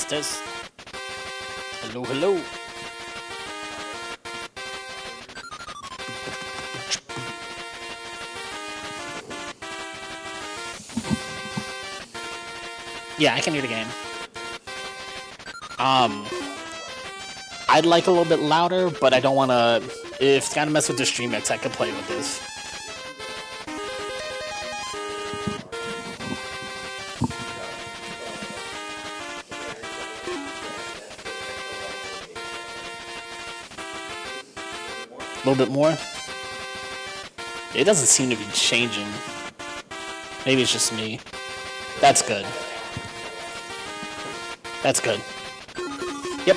Test. Hello, hello. Yeah, I can hear the game. I'd like a little bit louder, but I don't want to. If it's gonna mess with the stream mix, I could play with this. A little bit more. It doesn't seem to be changing. Maybe it's just me. That's good. That's good. Yep.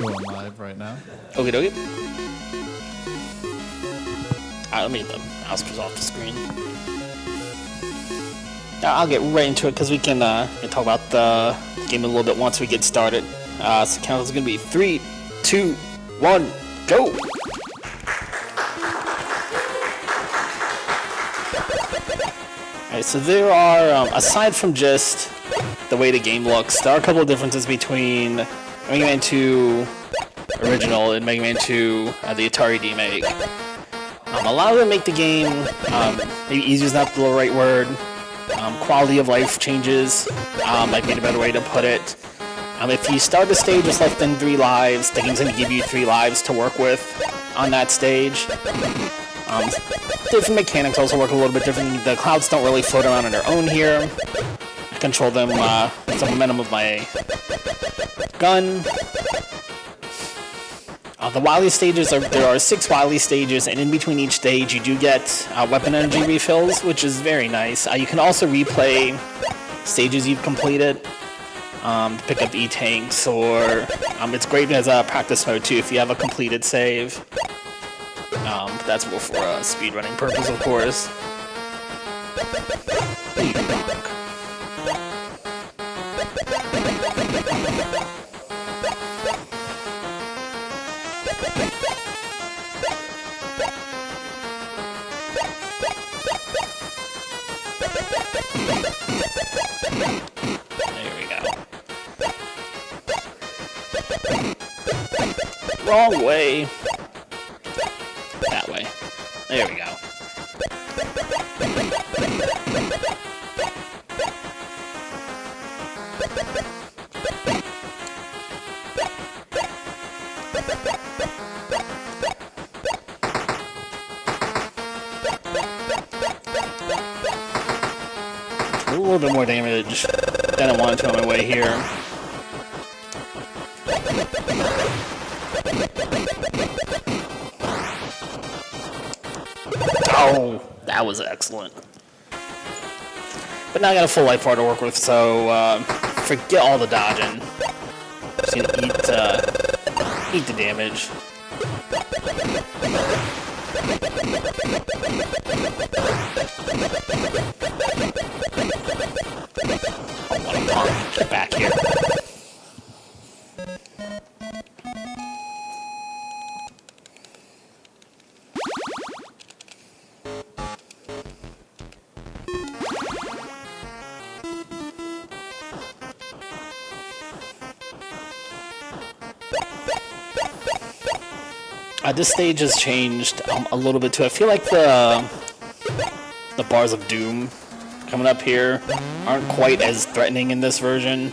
Going live right now. Okay, dokie. Alright, let me get the mouse cursor off the screen. I'll get right into it because we can talk about the game a little bit once we get started. So count is going to be 3, 2, 1, go! Alright, so there are, aside from just the way the game looks, there are a couple of differences between Mega Man 2 original and Mega Man 2 the Atari Demake. A lot of them make the game, maybe easier is not the right word, quality of life changes, might be a better way to put it. If you start the stage with less than 3 lives, the game's going to give you 3 lives to work with on that stage. Different mechanics also work a little bit different. The clouds don't really float around on their own here. I control them with the momentum of my gun. The Wily stages, there are 6 Wily stages, and in between each stage you do get weapon energy refills, which is very nice. You can also replay stages you've completed to pick up E-tanks, or it's great as a practice mode too if you have a completed save. That's more for a speedrunning purpose, of course. Wrong way. That way. There we go. A little bit more damage than I wanted to on my way here. Oh, that was excellent. But now I got a full life bar to work with, so forget all the dodging. Just gonna eat the damage. Oh, what a punk. Get back here. This stage has changed a little bit too. I feel like the bars of doom coming up here aren't quite as threatening in this version.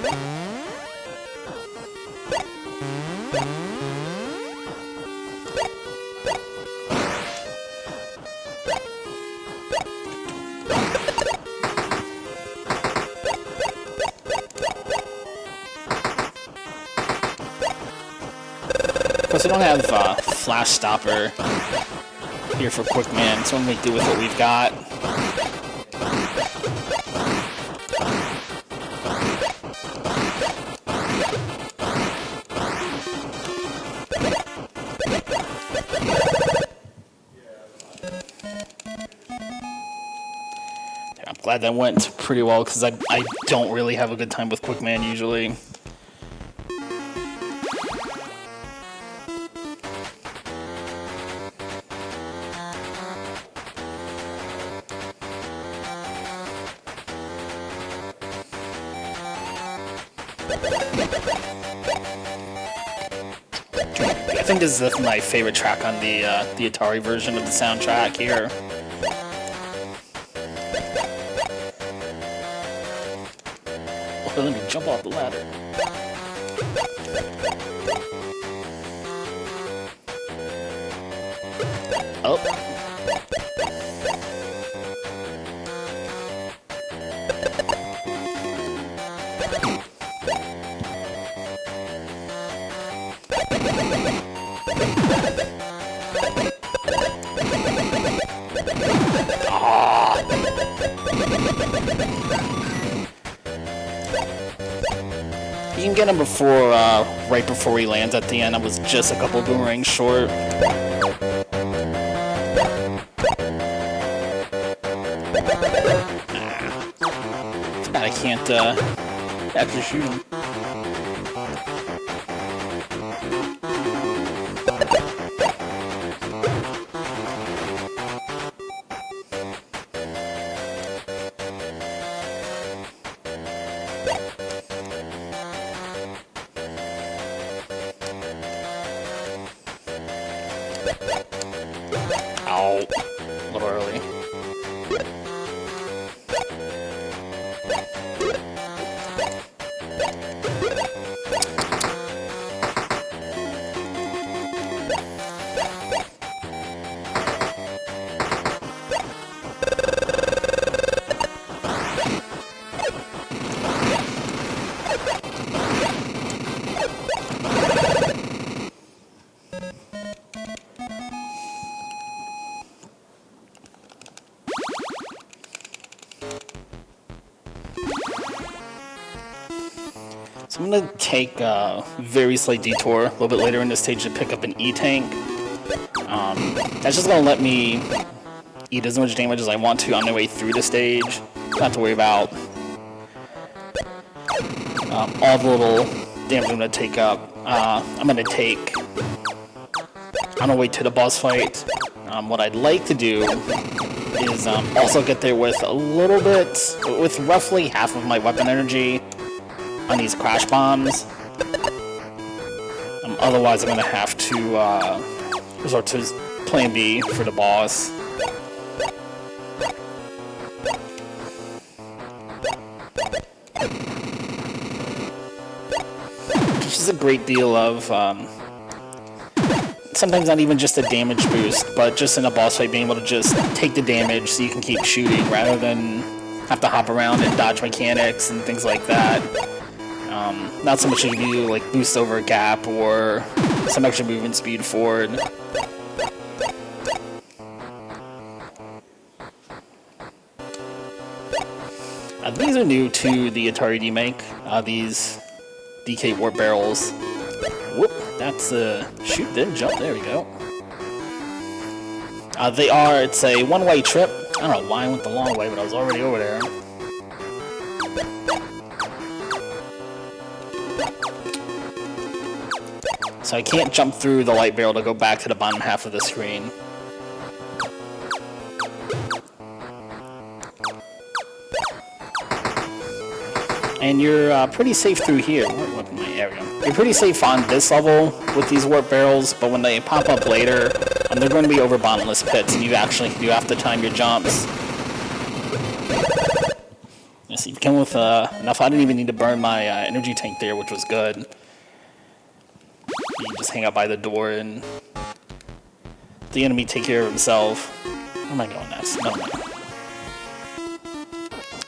Of course, we don't have Flash Stopper here for Quick Man, so we'll make do with what we've got. I'm glad that went pretty well, because I don't really have a good time with Quick Man usually. I think this is my favorite track on the Atari version of the soundtrack here. Oh, let me jump off the ladder. Oh. You can get him before, right before he lands at the end. I was just a couple boomerangs short. It's bad I can't, actually shoot him. Ow. A little early. So I'm going to take a very slight detour a little bit later in this stage to pick up an E-Tank. That's just going to let me eat as much damage as I want to on my way through the stage. Not have to worry about all the little damage I'm going to take up. I'm going to take on the way to the boss fight. What I'd like to do is also get there with a little bit, with roughly half of my weapon energy on these crash bombs. Otherwise, I'm going to have to resort to plan B for the boss. Which is a great deal of, sometimes not even just a damage boost, but just in a boss fight being able to just take the damage so you can keep shooting rather than have to hop around and dodge mechanics and things like that. Not so much you can do like boost over a gap or some extra movement speed forward. These are new to the Atari Demake, these DK warp barrels. Whoop, that's a shoot, then jump, there we go. It's a one-way trip. I don't know why I went the long way, but I was already over there. So I can't jump through the light barrel to go back to the bottom half of the screen. And you're pretty safe through here. What my area? You're pretty safe on this level with these warp barrels, but when they pop up later, they're going to be over bottomless pits, and you actually do have to time your jumps. Nice. You came with enough. I didn't even need to burn my energy tank there, which was good. You just hang out by the door and the enemy take care of himself. Where am I going next? No,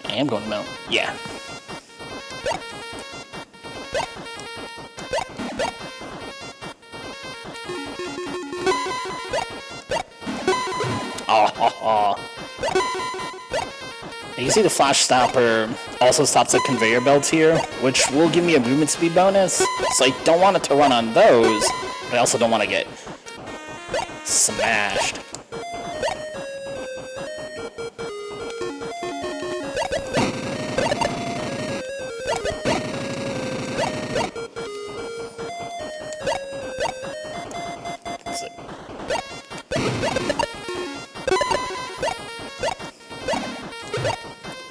I am going to middle. Yeah. Oh. You can see the flash stopper also stops at conveyor belts here, which will give me a movement speed bonus. So I don't want it to run on those, but I also don't want to get smashed.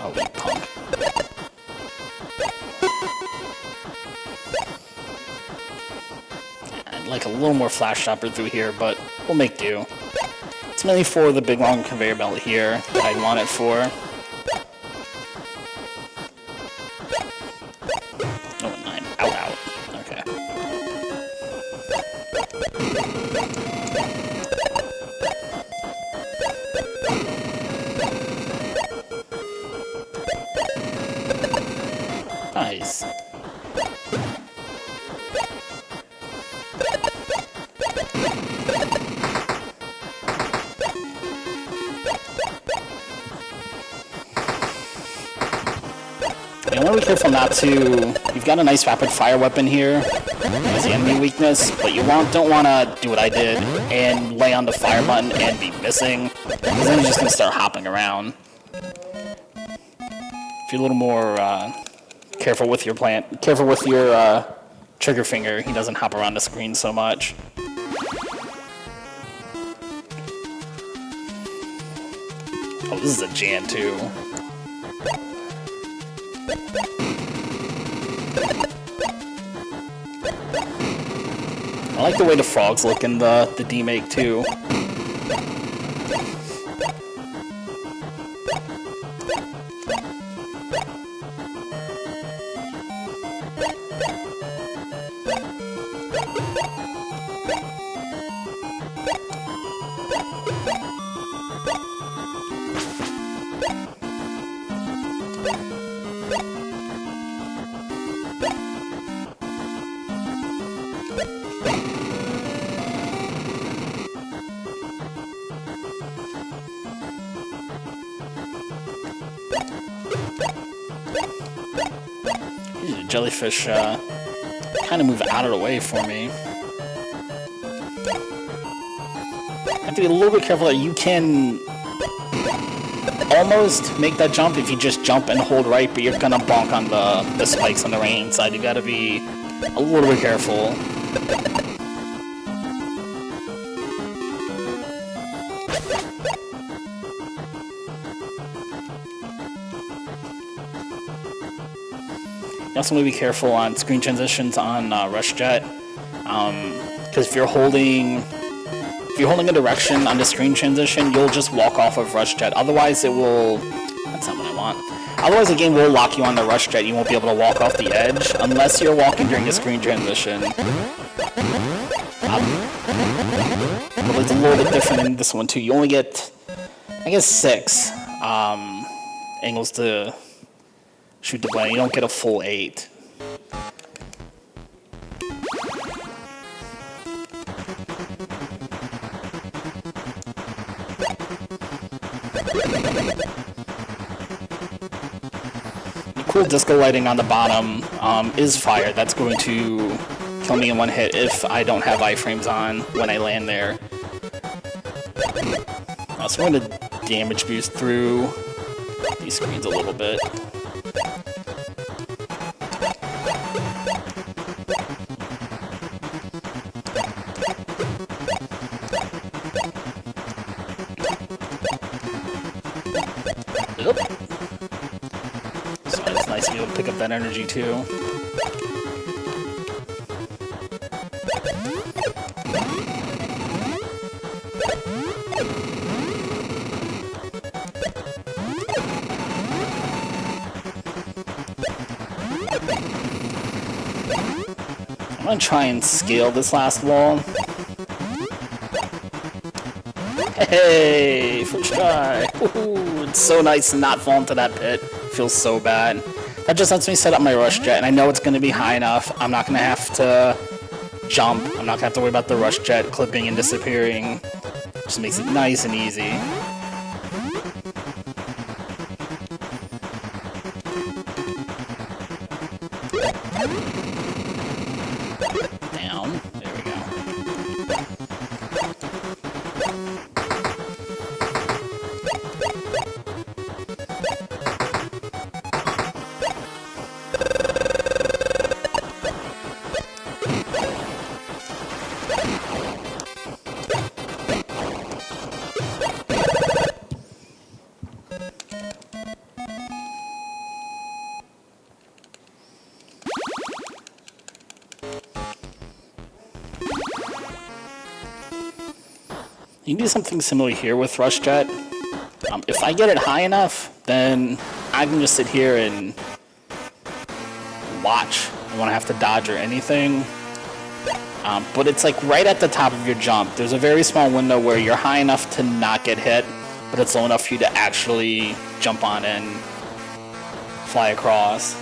Oh, you punk. I'd like a little more flash stopper through here, but we'll make do. It's mainly for the big long conveyor belt here that I'd want it for. Oh, 9. Out. Okay. Nice. And I want to be careful not to. You've got a nice rapid fire weapon here as the enemy weakness, but you don't want to do what I did and lay on the fire button and be missing, because then you're just going to start hopping around. If you're a little more careful with your trigger finger, he doesn't hop around the screen so much. Oh, this is a Jan too. I like the way the frogs look in the Demake too. The jellyfish kind of move out of the way for me. I have to be a little bit careful that you can almost make that jump if you just jump and hold right, but you're gonna bonk on the spikes on the right hand side. You gotta be a little bit careful. You also want to be careful on screen transitions on Rush Jet, because if you're holding a direction on the screen transition, you'll just walk off of Rush Jet. Otherwise, it will. That's not what I want. Otherwise, the game will lock you on the Rush Jet. You won't be able to walk off the edge unless you're walking during a screen transition. But it's a little bit different in this one too. You only get, I guess, 6 angles to shoot the blade. You don't get a full 8. The cool disco lighting on the bottom is fire. That's going to kill me in one hit if I don't have iframes on when I land there. So we're going to damage boost through these screens a little bit. So it's nice to be able to pick up that energy too. gonna try and scale this last wall. Hey, first try. Woohoo, it's so nice to not fall into that pit. Feels so bad. That just lets me set up my rush jet, and I know it's gonna be high enough. I'm not gonna have to jump. I'm not gonna have to worry about the rush jet clipping and disappearing. Just makes it nice and easy. Down. There we go. You can do something similar here with Rush Jet. If I get it high enough, then I can just sit here and watch. I won't have to dodge or anything. But it's like right at the top of your jump. There's a very small window where you're high enough to not get hit, but it's low enough for you to actually jump on and fly across.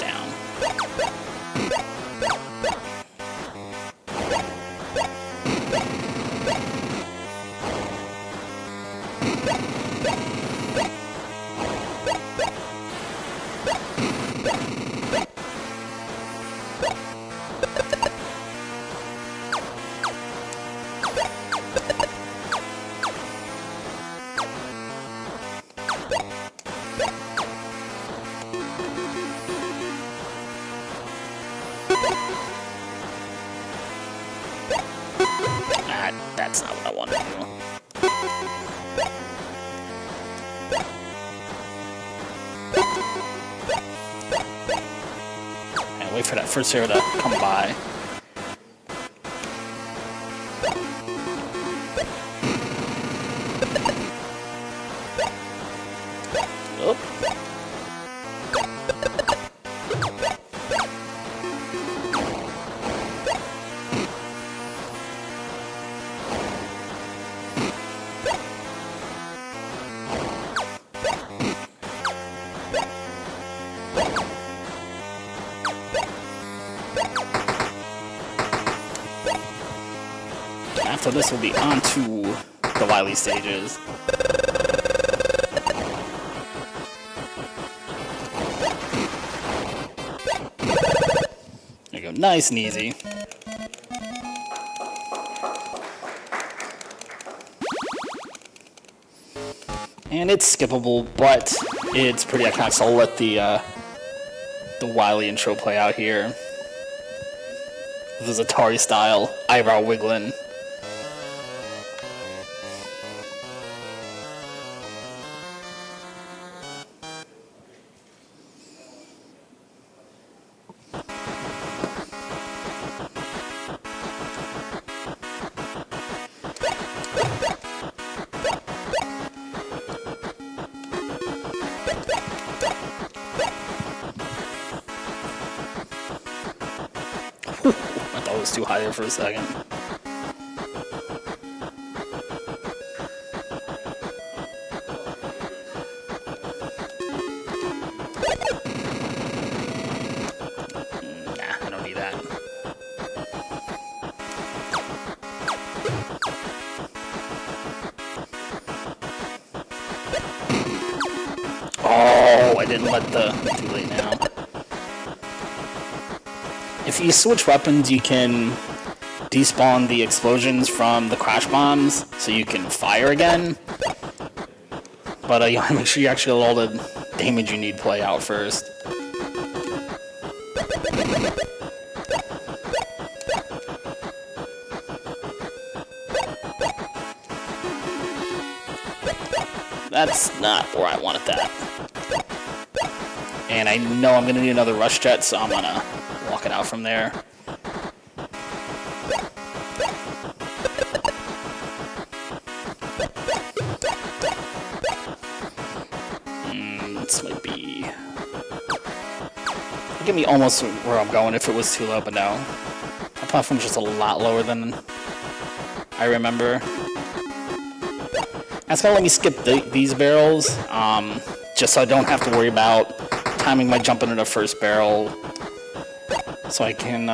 Down. That's not what I wanted to do. And wait for that first arrow to come by. Oop. After this, we'll be on to the Wily stages. There you go, nice and easy. And it's skippable, but it's pretty iconic, so I'll let the Wily intro play out here. This is Atari style, eyebrow wiggling. I thought it was too high there for a second. Nah, I don't need that. Oh, I didn't let the... Too late now. If you switch weapons, you can despawn the explosions from the crash bombs, so you can fire again. But you want to make sure you actually let all the damage you need play out first. That's not where I wanted that. And I know I'm going to need another rush jet, so I'm going to walk it out from there. This might be... get me almost where I'm going if it was too low, but no. That platform's just a lot lower than I remember. That's gonna let me skip these barrels, just so I don't have to worry about timing my jump into the first barrel, so I can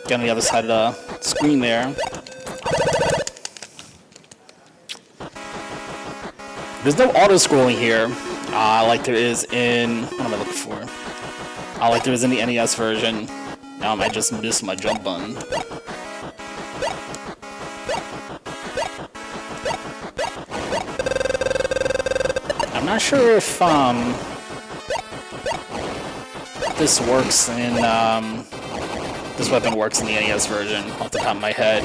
get on the other side of the screen there. There's no auto-scrolling here, like there is in, what am I looking for? Like there is in the NES version. I just missed my jump button. I'm not sure if this works in this weapon works in the NES version off the top of my head.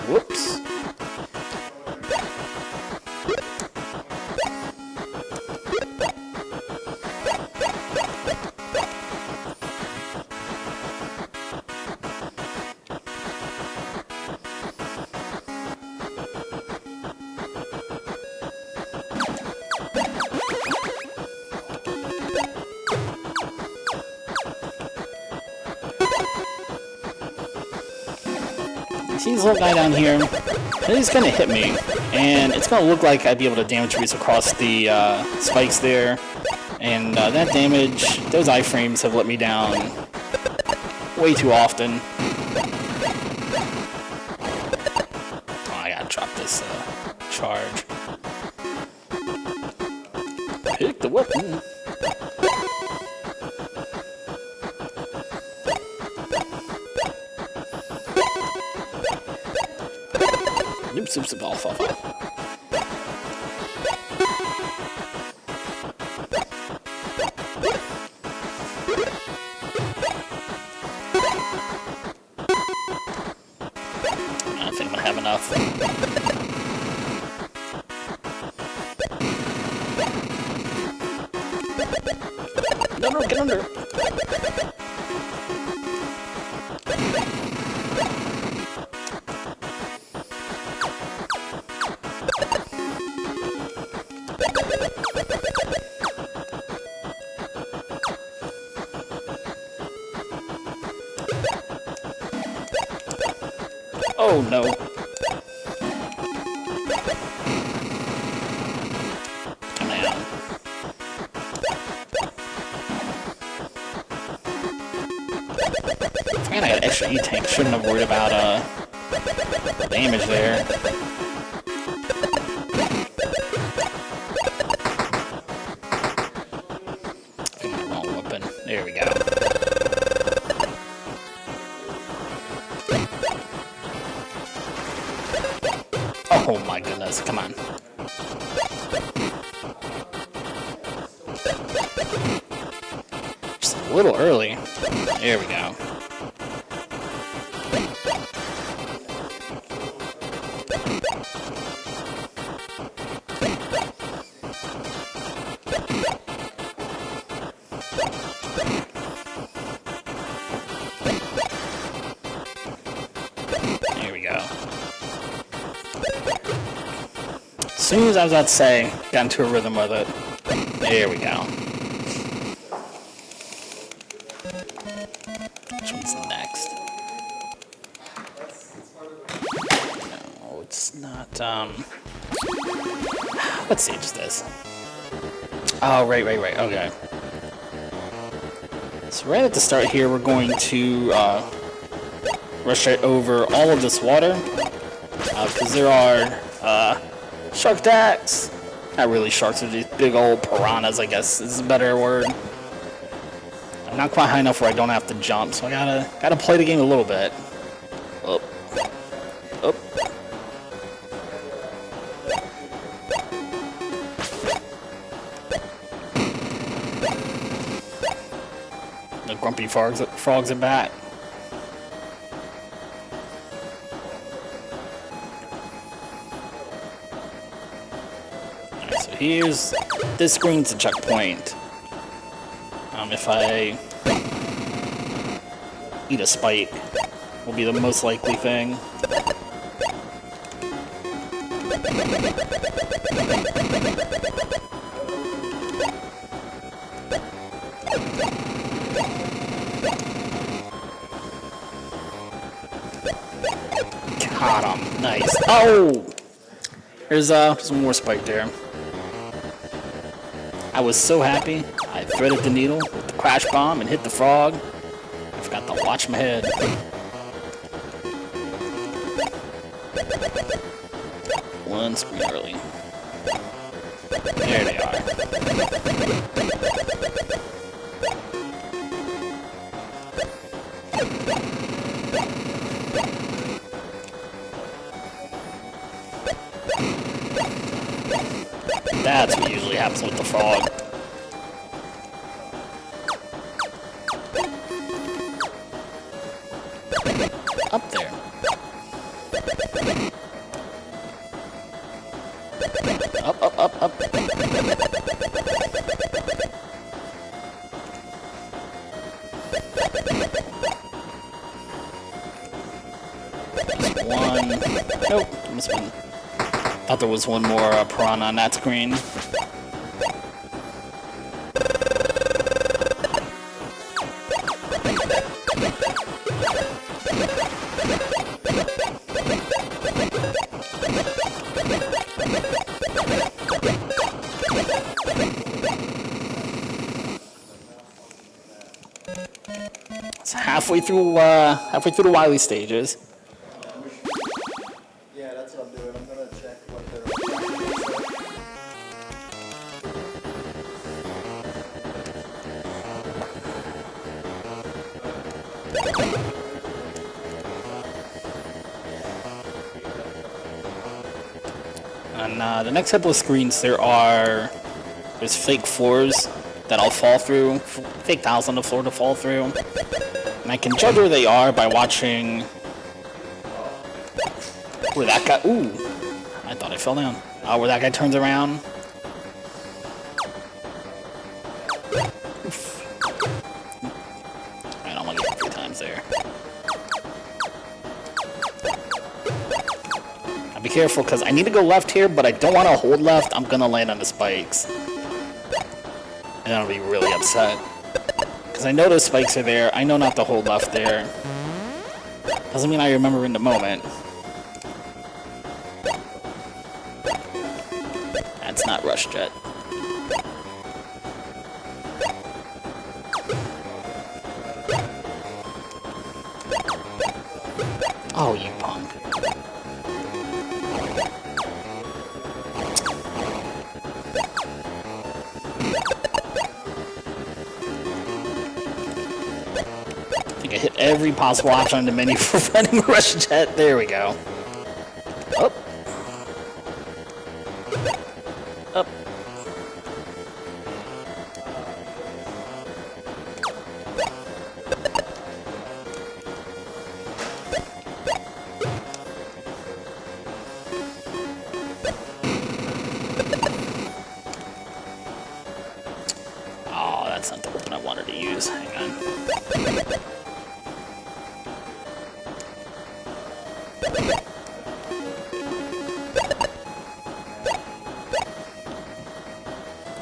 Whoops. See this little guy down here? He's gonna hit me, and it's gonna look like I'd be able to damage reach across the spikes there, and that damage, those iframes have let me down way too often. Oh, I gotta drop this charge. Pick the weapon. Oops, oops, off. I don't think I'm gonna have enough. No, get under. Oh no. Come on. Man, I got an extra E-tank. Shouldn't have worried about damage there. I got the wrong weapon. There we go. Oh my goodness, come on. Just a little early. There we go. There we go. As soon as I was about to say, got into a rhythm with it. There we go. Which one's next? No, it's not, what stage is this? Oh, right, okay. So right at the start here, we're going to, rush right over all of this water, because there are, shark attacks. Not really sharks, they're these big old piranhas, I guess is a better word. I'm not quite high enough where I don't have to jump, so I gotta play the game a little bit. Up. Up. The grumpy frogs are back. Alright, so here's this screen's a checkpoint. If I eat a spike, will be the most likely thing. Got him. Nice. Oh! There's one more spike there. I was so happy. I threaded the needle with the crash bomb and hit the frog. I forgot to watch my head. One screen early. There they are. That's what usually happens with the frog. Up there. Up, up, up, up. There's one. Nope, missed one. Thought there was one more piranha on that screen. It's halfway through the Wily stages. Yeah, that's what I'm doing. I'm gonna check what they're. On the next couple of screens, there's fake floors that I'll fall through, fake tiles on the floor to fall through. And I can judge where they are by watching where that guy, ooh, I thought I fell down. Where that guy turns around. Oof. Alright, I'm gonna get it 3 times there. Now be careful, because I need to go left here, but I don't want to hold left. I'm gonna land on the spikes. And I'll be really upset. Because I know those spikes are there. I know not to hold left there. Doesn't mean I remember in the moment. That's not Rush Jet. Oh, you punk. I hit every possible option on the menu for running Rush Jet. There we go. Up. Up. Oh, that's not the weapon I wanted to use. Hang on.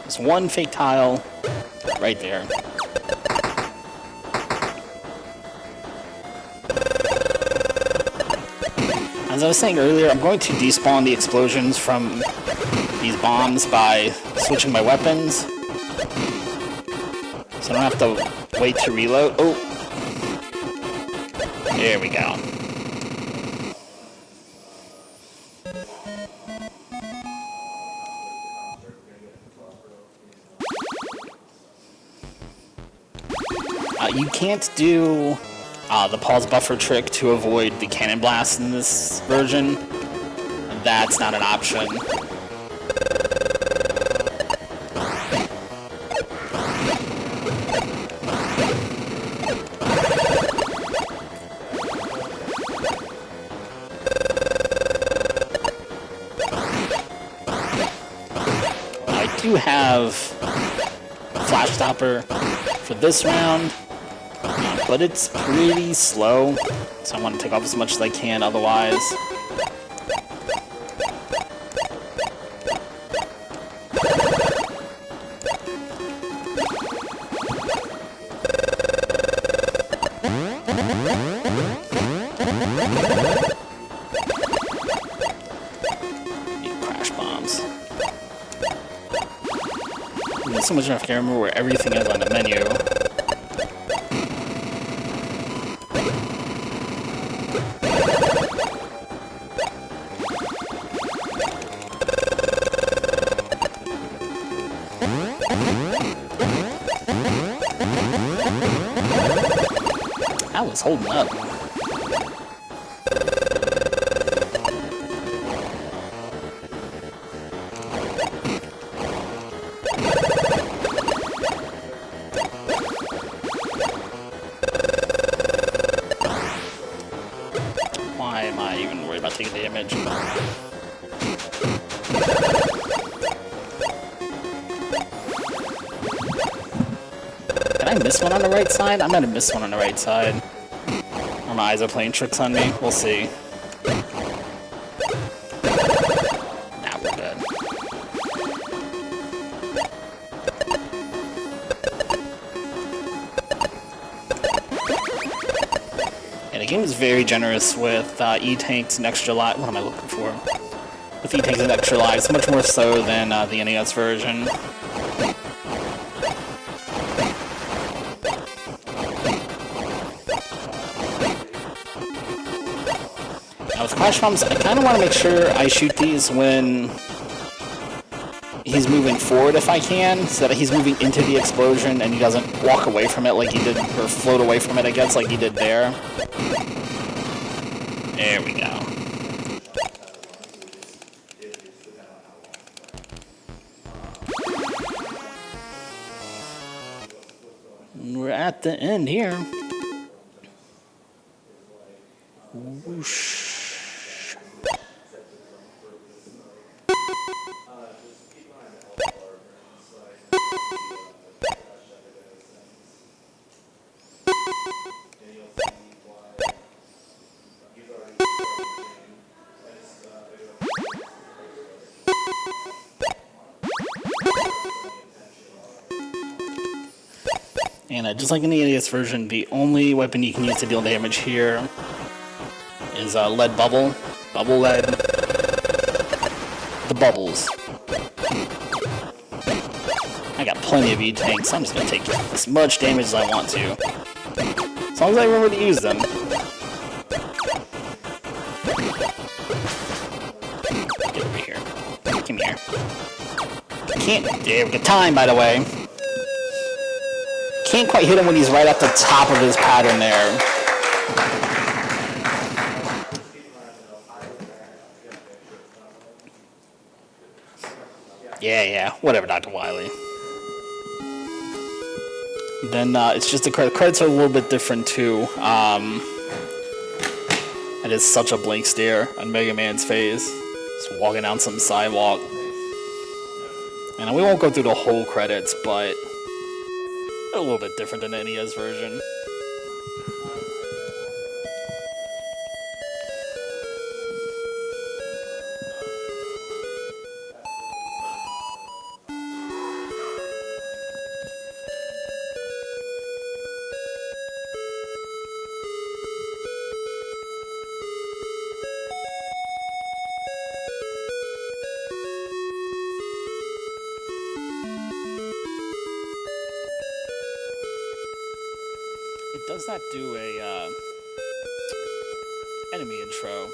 There's one fake tile right there. As I was saying earlier, I'm going to despawn the explosions from these bombs by switching my weapons. So I don't have to wait to reload. Oh! There we go. You can't do the pause buffer trick to avoid the cannon blast in this version. That's not an option. I do have Flash Stopper for this round, but it's pretty slow, so I want to take off as much as I can otherwise. Crash bombs. There's so much enough to remember where everything is on the menu. I was holding up. Why am I even worried about taking damage? Did I miss one on the right side? I might have missed one on the right side. Or my eyes are playing tricks on me. We'll see. Nah, we're good. And the game is very generous with E-Tanks and extra lives. What am I looking for? With E-Tanks and extra lives, much more so than the NES version. Now with Crash Bombs, I kind of want to make sure I shoot these when he's moving forward if I can, so that he's moving into the explosion and he doesn't walk away from it like he did, or float away from it, I guess, like he did there. There we go. And we're at the end here. Whoosh. And just like in the NES version, the only weapon you can use to deal damage here is lead bubble. Bubble lead. The bubbles. I got plenty of E-Tanks, so I'm just going to take as much damage as I want to. As long as I remember to use them. Get over here. Come here. Can't. There we go. Time, by the way. Can't quite hit him when he's right at the top of his pattern there. Yeah, whatever, Dr. Wily. Then it's just the credits are a little bit different too. It is such a blank stare on Mega Man's face, just walking down some sidewalk. And we won't go through the whole credits, but a little bit different than the NES version. It does not do a enemy intro.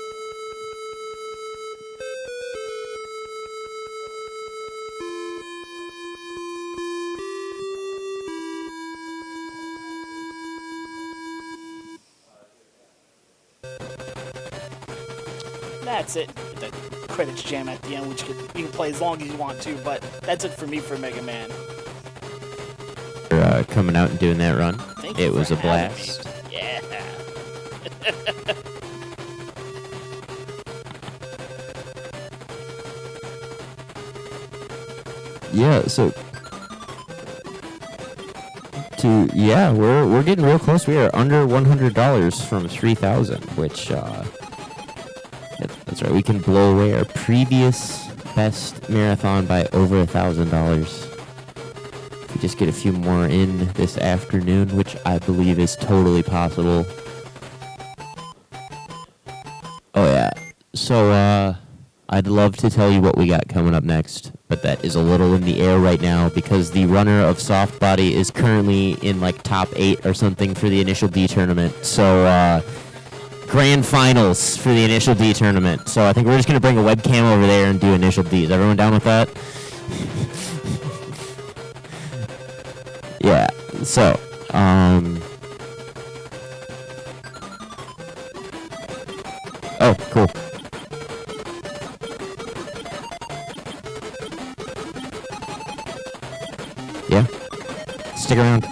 That's it. The credits jam at the end, which you can play as long as you want to, but that's it for me for Mega Man. Coming out and doing that run. It was a blast. Yeah. Yeah, so Yeah, we're getting real close. We are under $100 from 3,000, which that's right. We can blow away our previous best marathon by over $1,000. If we just get a few more in this afternoon, which I believe is totally possible. Oh yeah. So I'd love to tell you what we got coming up next, but that is a little in the air right now because the runner of soft body is currently in like top 8 or something for the initial D tournament. So grand finals for the initial D tournament. So I think we're just going to bring a webcam over there and do initial D. Is everyone down with that? Yeah. So, oh, cool. Yeah. Stick around.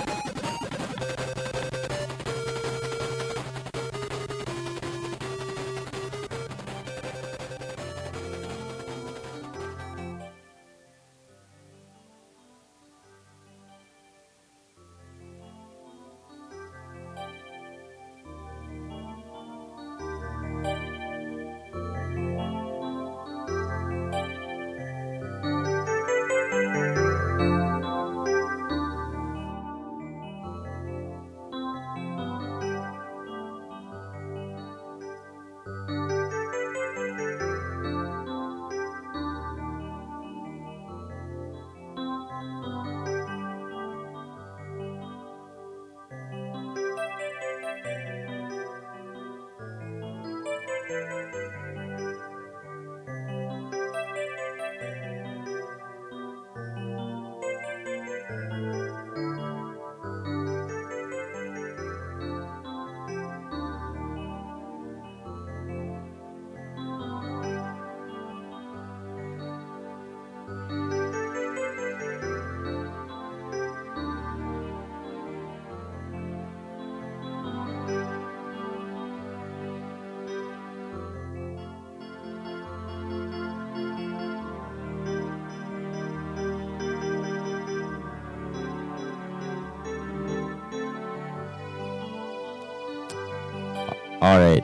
All right.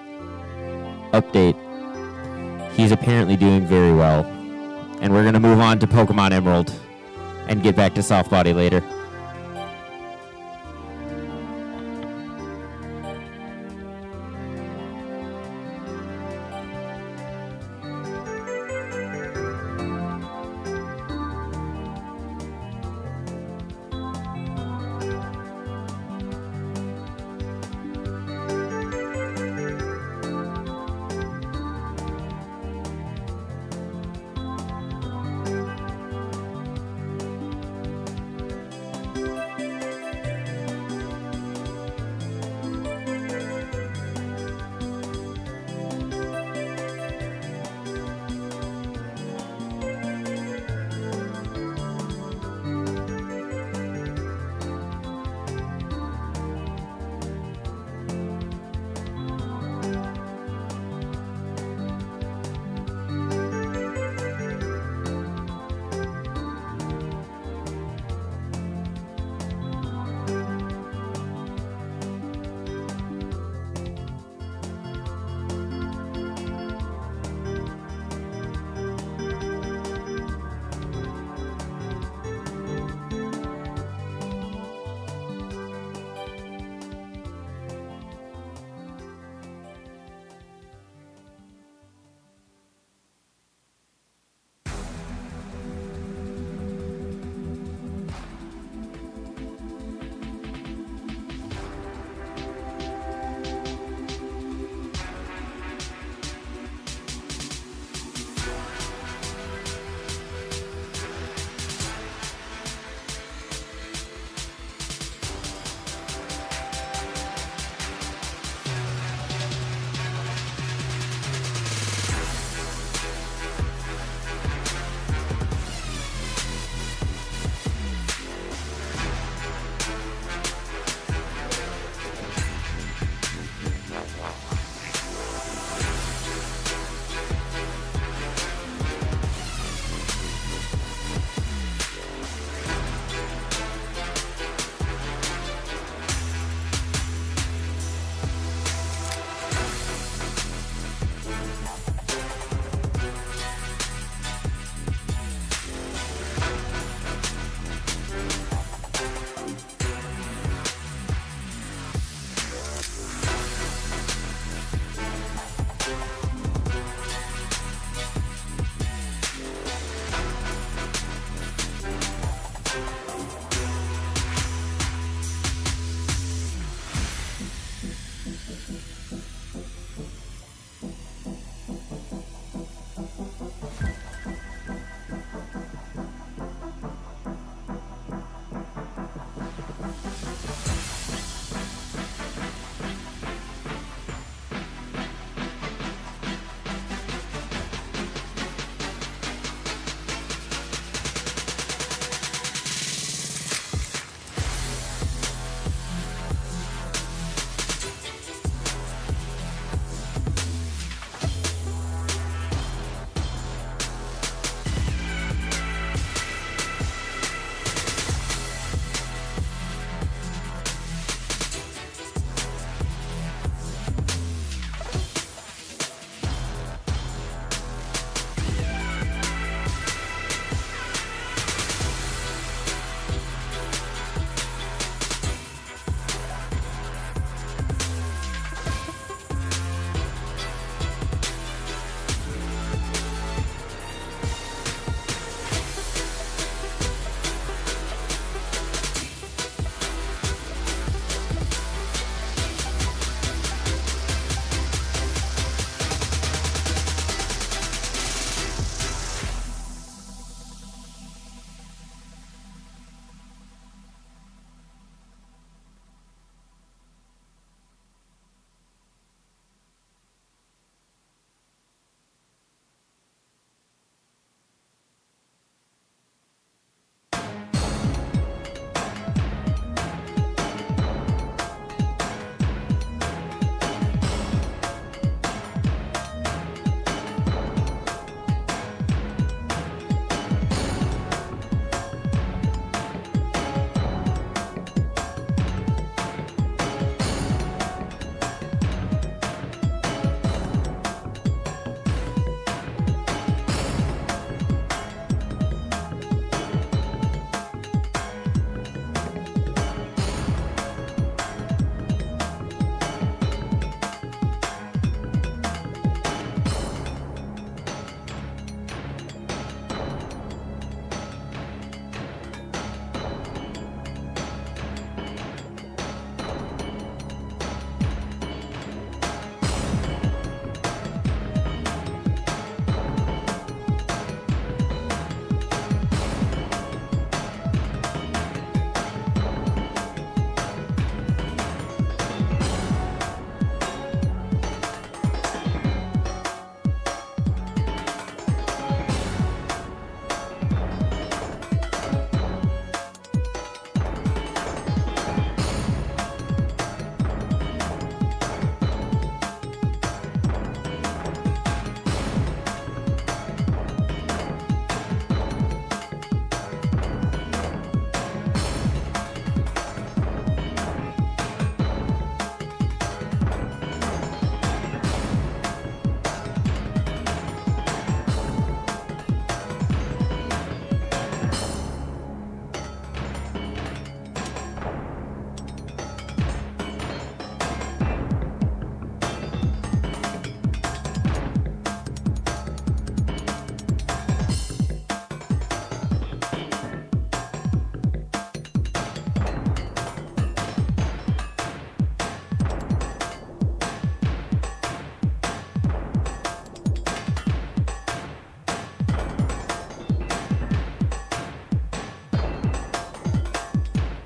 Update. He's apparently doing very well. And we're going to move on to Pokemon Emerald and get back to soft body later.